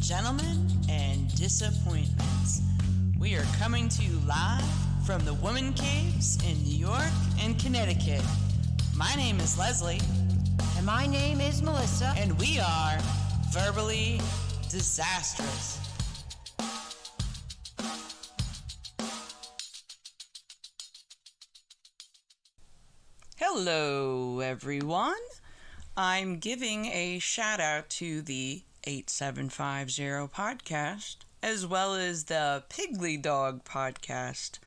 gentlemen, and disappointments. We are coming to you live from the Woman Caves in New York and Connecticut. My name is Leslie. And my name is Melissa. And we are Verbally Disastrous. Hello, everyone. I'm giving a shout out to the 8750 podcast, as well as the Piggly Dog podcast.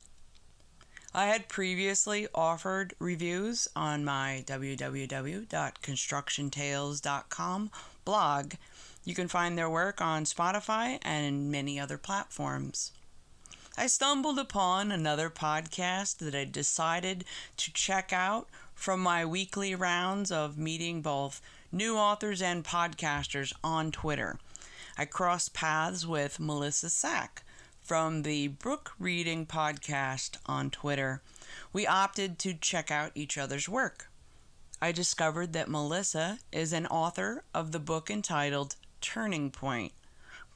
I had previously offered reviews on my www.constructiontales.com blog. You can find their work on Spotify and many other platforms. I stumbled upon another podcast that I decided to check out from my weekly rounds of meeting both new authors and podcasters on Twitter. I crossed paths with Melissa Sack from the Brook Reading podcast on Twitter. We opted to check out each other's work. I discovered that Melissa is an author of the book entitled Turning Point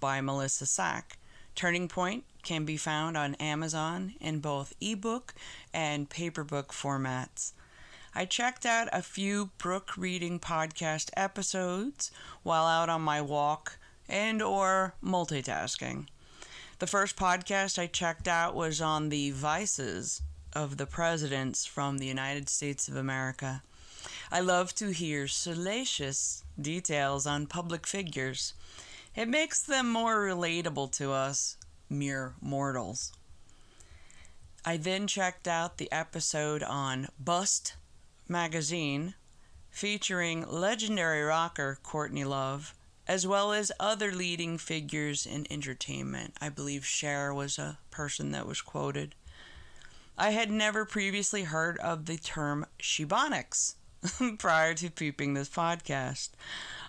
by Melissa Sack. Turning Point can be found on Amazon in both ebook and paperback formats. I checked out a few Brook Reading podcast episodes while out on my walk and or multitasking. The first podcast I checked out was on the vices of the presidents from the United States of America. I love to hear salacious details on public figures. It makes them more relatable to us mere mortals. I then checked out the episode on Bust magazine featuring legendary rocker Courtney Love, as well as other leading figures in entertainment. I believe Cher was a person that was quoted. I had never previously heard of the term shebonics prior to peeping this podcast.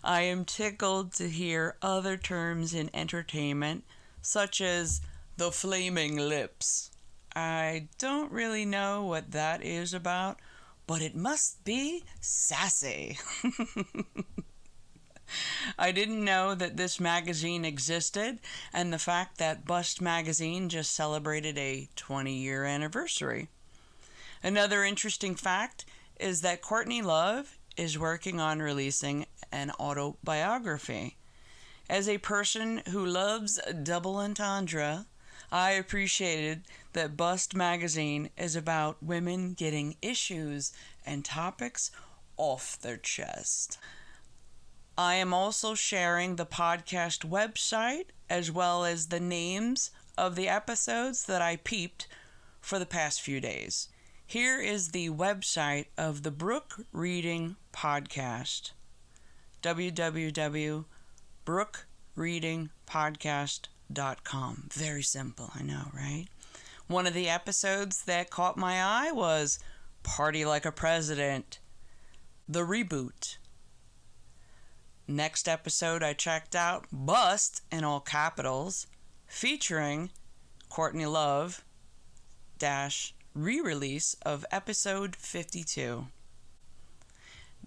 I am tickled to hear other terms in entertainment, such as the flaming lips. I don't really know what that is about, but it must be sassy. I didn't know that this magazine existed, and the fact that Bust magazine just celebrated a 20-year anniversary. Another interesting fact is that Courtney Love is working on releasing an autobiography. As a person who loves double entendre, I appreciated that Bust magazine is about women getting issues and topics off their chest. I am also sharing the podcast website as well as the names of the episodes that I peeped for the past few days. Here is the website of the Brook Reading podcast. www.brookreadingpodcast.com. Very simple, I know, right? One of the episodes that caught my eye was Party Like a President, the reboot. Next episode I checked out, Bust, in all capitals, featuring Courtney Love, re-release of episode 52.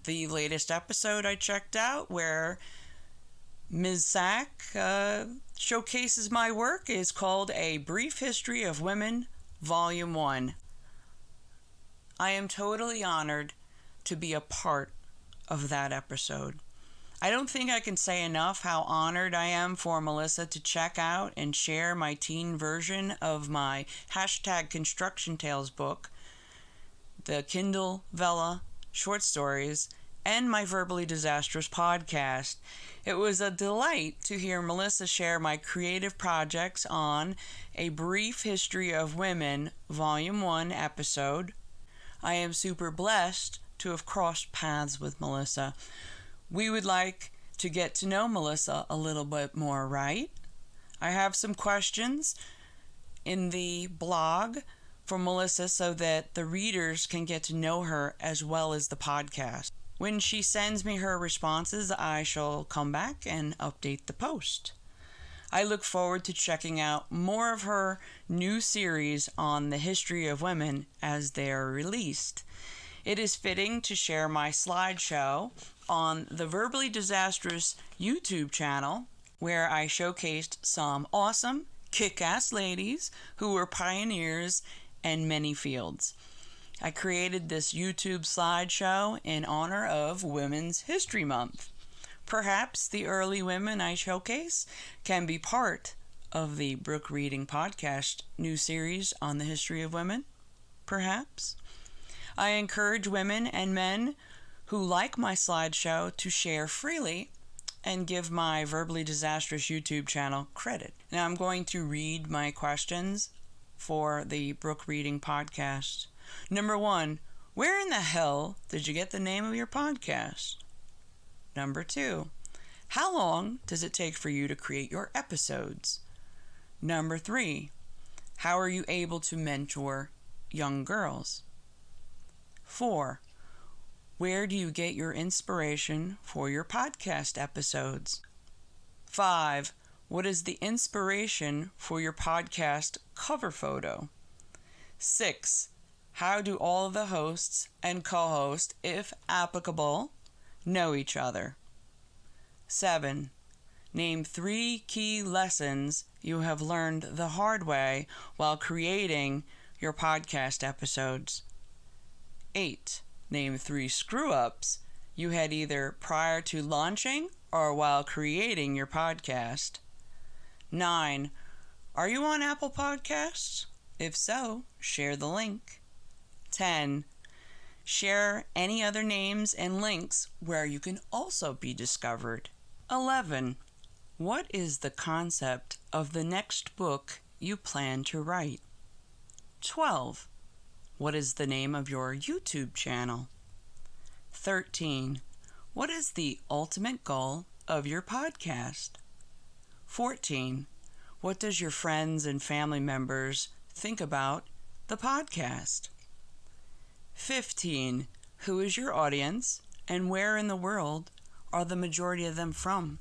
The latest episode I checked out, where Ms. Sack showcases my work, is called A Brief History of Women, Volume 1. I am totally honored to be a part of that episode. I don't think I can say enough how honored I am for Melissa to check out and share my teen version of my #Construction Tales book, the Kindle Vella short stories, and my Verbally Disastrous podcast. It was a delight to hear Melissa share my creative projects on A Brief History of Women, Volume 1 episode. I am super blessed to have crossed paths with Melissa. We would like to get to know Melissa a little bit more, right? I have some questions in the blog for Melissa so that the readers can get to know her as well as the podcast. When she sends me her responses, I shall come back and update the post. I look forward to checking out more of her new series on the history of women as they are released. It is fitting to share my slideshow on the Verbally Disastrous YouTube channel where I showcased some awesome, kick-ass ladies who were pioneers in many fields. I created this YouTube slideshow in honor of Women's History Month. Perhaps the early women I showcase can be part of the Brook Reading Podcast new series on the history of women. Perhaps. I encourage women and men who like my slideshow to share freely and give my Verbally Disastrous YouTube channel credit. Now I'm going to read my questions for the Brook Reading Podcast. Number 1, where in the hell did you get the name of your podcast? Number 2, how long does it take for you to create your episodes? Number 3, how are you able to mentor young girls? 4, where do you get your inspiration for your podcast episodes? 5, what is the inspiration for your podcast cover photo? 6, how do all of the hosts and co-hosts, if applicable, know each other? 7, name 3 key lessons you have learned the hard way while creating your podcast episodes. 8, name 3 screw-ups you had either prior to launching or while creating your podcast. 9, are you on Apple Podcasts? If so, share the link. 10, share any other names and links where you can also be discovered. 11, what is the concept of the next book you plan to write? 12, what is the name of your YouTube channel? 13, what is the ultimate goal of your podcast? 14, what does your friends and family members think about the podcast? 15, who is your audience and where in the world are the majority of them from?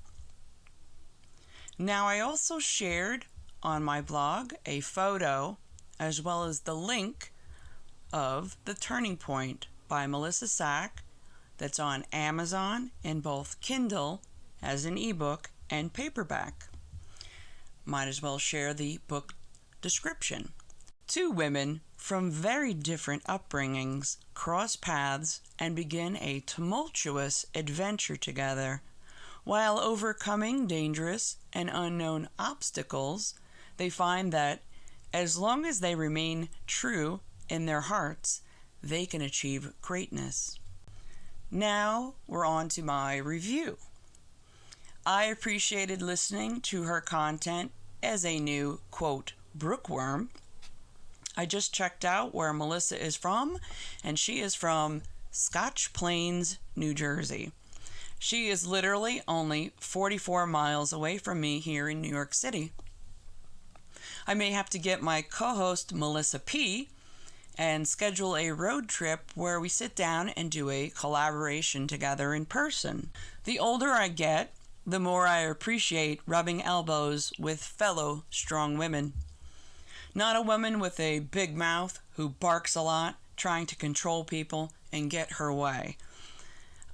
Now, I also shared on my blog a photo as well as the link of The Turning Point by Melissa Sack that's on Amazon in both Kindle as an ebook and paperback. Might as well share the book description. 2 women from very different upbringings cross paths and begin a tumultuous adventure together. While overcoming dangerous and unknown obstacles, they find that as long as they remain true in their hearts, they can achieve greatness. Now we're on to my review. I appreciated listening to her content as a new, quote, Brookworm. I just checked out where Melissa is from, and she is from Scotch Plains, New Jersey. She is literally only 44 miles away from me here in New York City. I may have to get my co-host Melissa P. and schedule a road trip where we sit down and do a collaboration together in person. The older I get, the more I appreciate rubbing elbows with fellow strong women. Not a woman with a big mouth who barks a lot, trying to control people and get her way.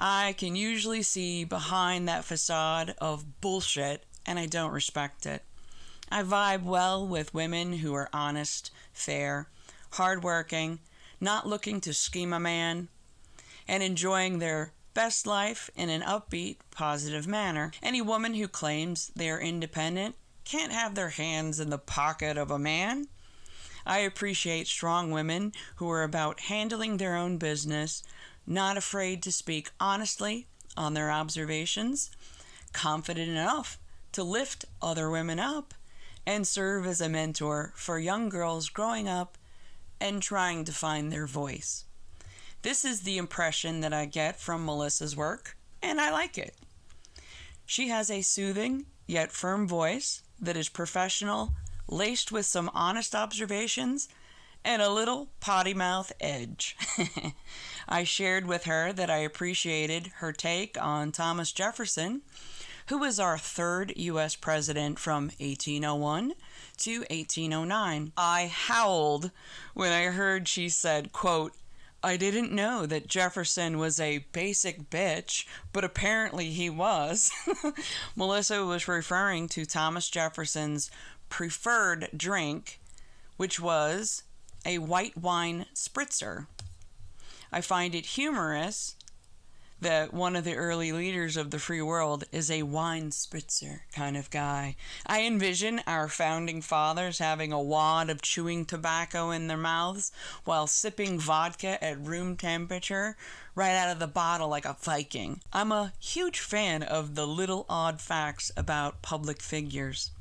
I can usually see behind that facade of bullshit, and I don't respect it. I vibe well with women who are honest, fair, hardworking, not looking to scheme a man, and enjoying their best life in an upbeat, positive manner. Any woman who claims they are independent can't have their hands in the pocket of a man. I appreciate strong women who are about handling their own business, not afraid to speak honestly on their observations, confident enough to lift other women up, and serve as a mentor for young girls growing up and trying to find their voice. This is the impression that I get from Melissa's work, and I like it. She has a soothing yet firm voice that is professional, laced with some honest observations, and a little potty mouth edge. I shared with her that I appreciated her take on Thomas Jefferson, who was our 3rd U.S. president from 1801 to 1809. I howled when I heard she said, quote, I didn't know that Jefferson was a basic bitch, but apparently he was. Melissa was referring to Thomas Jefferson's preferred drink, which was a white wine spritzer. I find it humorous that one of the early leaders of the free world is a wine spritzer kind of guy. I envision our founding fathers having a wad of chewing tobacco in their mouths while sipping vodka at room temperature right out of the bottle like a Viking. I'm a huge fan of the little odd facts about public figures.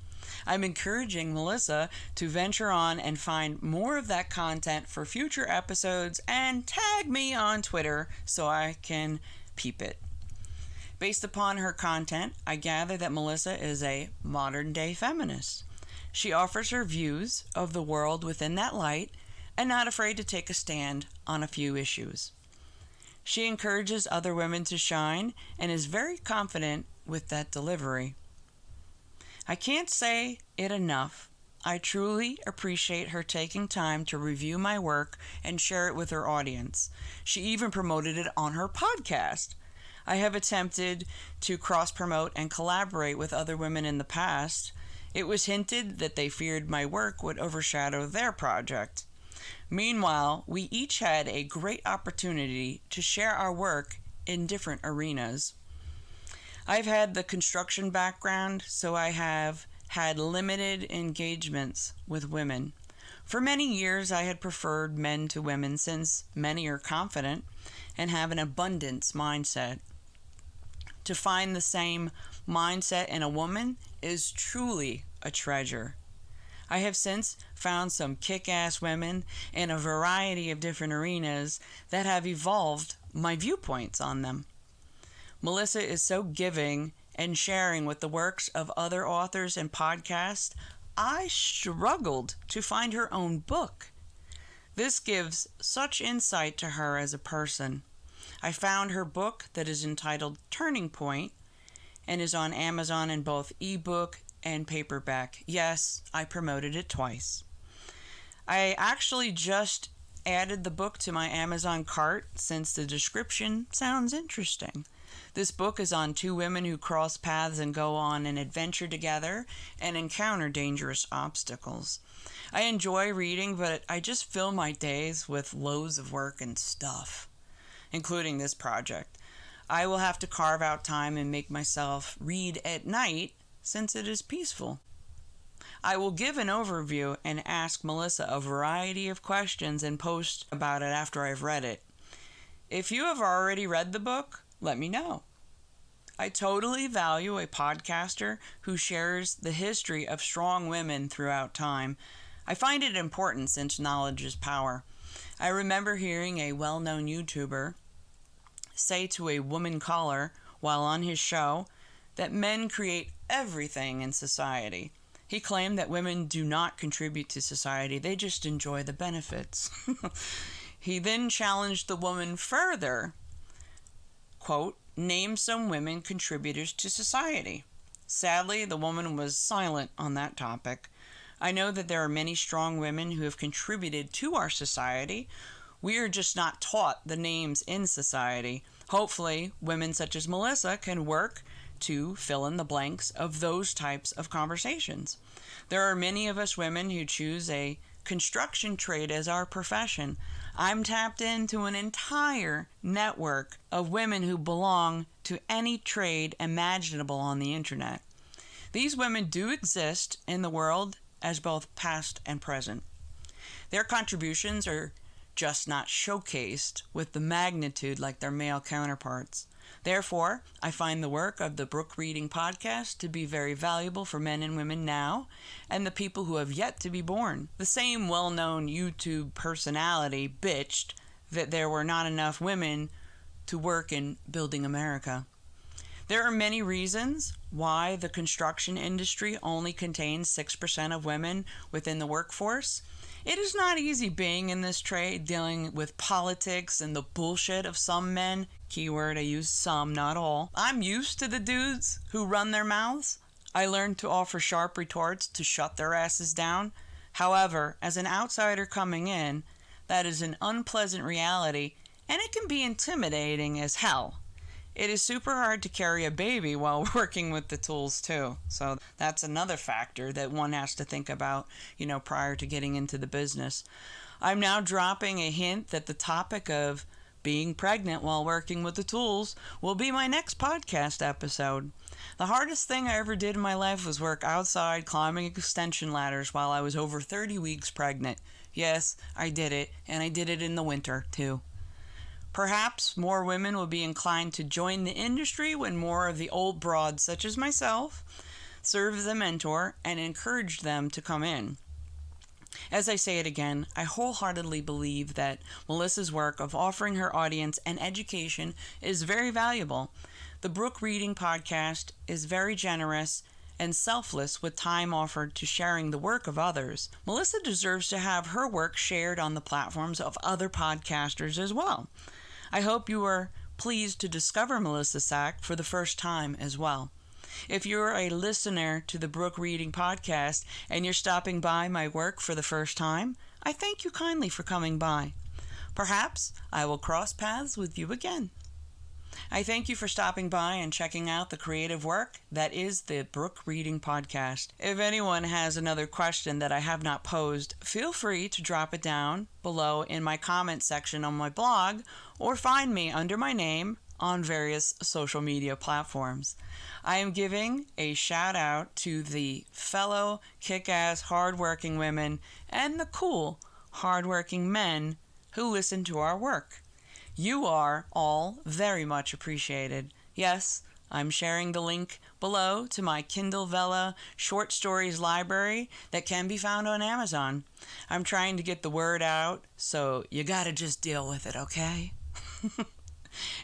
I'm encouraging Melissa to venture on and find more of that content for future episodes and tag me on Twitter so I can peep it. Based upon her content, I gather that Melissa is a modern-day feminist. She offers her views of the world within that light and not afraid to take a stand on a few issues. She encourages other women to shine and is very confident with that delivery. I can't say it enough. I truly appreciate her taking time to review my work and share it with her audience. She even promoted it on her podcast. I have attempted to cross-promote and collaborate with other women in the past. It was hinted that they feared my work would overshadow their project. Meanwhile, we each had a great opportunity to share our work in different arenas. I've had the construction background, so I have had limited engagements with women. For many years, I had preferred men to women since many are confident and have an abundance mindset. To find the same mindset in a woman is truly a treasure. I have since found some kick-ass women in a variety of different arenas that have evolved my viewpoints on them. Melissa is so giving and sharing with the works of other authors and podcasts. I struggled to find her own book. This gives such insight to her as a person. I found her book that is entitled Turning Point and is on Amazon in both ebook and paperback. Yes, I promoted it twice. I actually just added the book to my Amazon cart since the description sounds interesting. This book is on two women who cross paths and go on an adventure together and encounter dangerous obstacles. I enjoy reading, but I just fill my days with loads of work and stuff, including this project. I will have to carve out time and make myself read at night since it is peaceful. I will give an overview and ask Melissa a variety of questions and post about it after I've read it. If you have already read the book, let me know. I totally value a podcaster who shares the history of strong women throughout time. I find it important since knowledge is power. I remember hearing a well-known YouTuber say to a woman caller while on his show that men create everything in society. He claimed that women do not contribute to society, they just enjoy the benefits. He then challenged the woman further, quote, "Name some women contributors to society." Sadly, the woman was silent on that topic. I know that there are many strong women who have contributed to our society. We are just not taught the names in society. Hopefully, women such as Melissa can work to fill in the blanks of those types of conversations. There are many of us women who choose a construction trade as our profession. I'm tapped into an entire network of women who belong to any trade imaginable on the internet. These women do exist in the world as both past and present. Their contributions are just not showcased with the magnitude like their male counterparts. Therefore, I find the work of the Brook Reading Podcast to be very valuable for men and women now and the people who have yet to be born. The same well-known YouTube personality bitched that there were not enough women to work in building America. There are many reasons why the construction industry only contains 6% of women within the workforce. It is not easy being in this trade, dealing with politics and the bullshit of some men. Keyword, I use some, not all. I'm used to the dudes who run their mouths. I learned to offer sharp retorts to shut their asses down. However, as an outsider coming in, That is an unpleasant reality, and it can be intimidating as hell. It is super hard to carry a baby while working with the tools too. So that's another factor that one has to think about, prior to getting into the business. I'm now dropping a hint that the topic of being pregnant while working with the tools will be my next podcast episode. The hardest thing I ever did in my life was work outside climbing extension ladders while I was over 30 weeks pregnant. Yes, I did it, and I did it in the winter too. Perhaps more women will be inclined to join the industry when more of the old broads, such as myself, serve as a mentor and encourage them to come in. As I say it again, I wholeheartedly believe that Melissa's work of offering her audience an education is very valuable. The Brook Reading Podcast is very generous and selfless with time offered to sharing the work of others. Melissa deserves to have her work shared on the platforms of other podcasters as well. I hope you are pleased to discover Melissa Sack for the first time as well. If you're a listener to the Brook Reading Podcast and you're stopping by my work for the first time, I thank you kindly for coming by. Perhaps I will cross paths with you again. I thank you for stopping by and checking out the creative work that is the Brook Reading Podcast. If anyone has another question that I have not posed, feel free to drop it down below in my comment section on my blog or find me under my name on various social media platforms. I am giving a shout out to the fellow kick-ass hardworking women and the cool hardworking men who listen to our work. You are all very much appreciated. Yes, I'm sharing the link below to my Kindle Vella short stories library that can be found on Amazon. I'm trying to get the word out, so you gotta just deal with it, okay?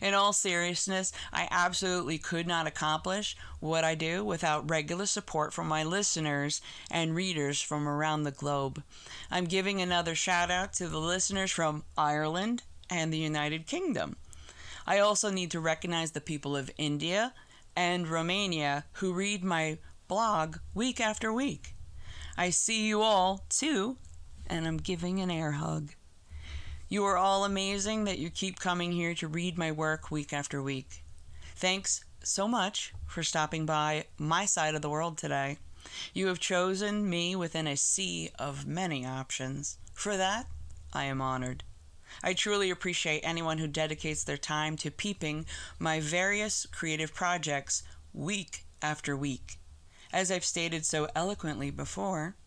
In all seriousness, I absolutely could not accomplish what I do without regular support from my listeners and readers from around the globe. I'm giving another shout out to the listeners from Ireland and the United Kingdom. I also need to recognize the people of India and Romania who read my blog week after week. I see you all, too, and I'm giving an air hug. You are all amazing that you keep coming here to read my work week after week. Thanks so much for stopping by my side of the world today. You have chosen me within a sea of many options. For that, I am honored. I truly appreciate anyone who dedicates their time to peeping my various creative projects week after week. As I've stated so eloquently before,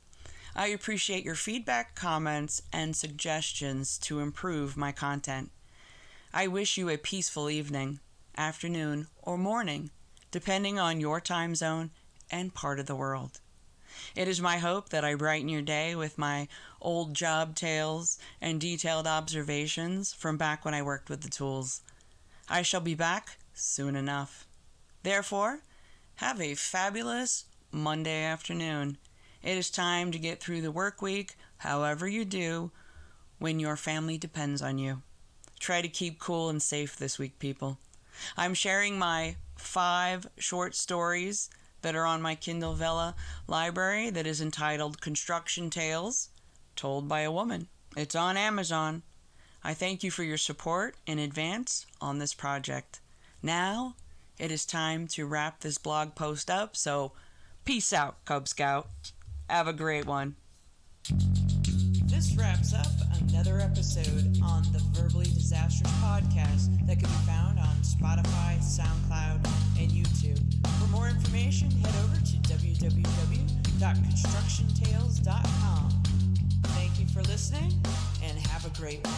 I appreciate your feedback, comments, and suggestions to improve my content. I wish you a peaceful evening, afternoon, or morning, depending on your time zone and part of the world. It is my hope that I brighten your day with my old job tales and detailed observations from back when I worked with the tools. I shall be back soon enough. Therefore, have a fabulous Monday afternoon. It is time to get through the work week, however you do, when your family depends on you. Try to keep cool and safe this week, people. I'm sharing my 5 short stories that are on my Kindle Vella library that is entitled Construction Tales, Told by a Woman. It's on Amazon. I thank you for your support in advance on this project. Now, it is time to wrap this blog post up, so peace out, Cub Scout. Have a great one. This wraps up another episode on the Verbally Disastrous podcast that can be found on Spotify, SoundCloud, and YouTube. For more information, head over to www.constructiontales.com. Thank you for listening, and have a great one.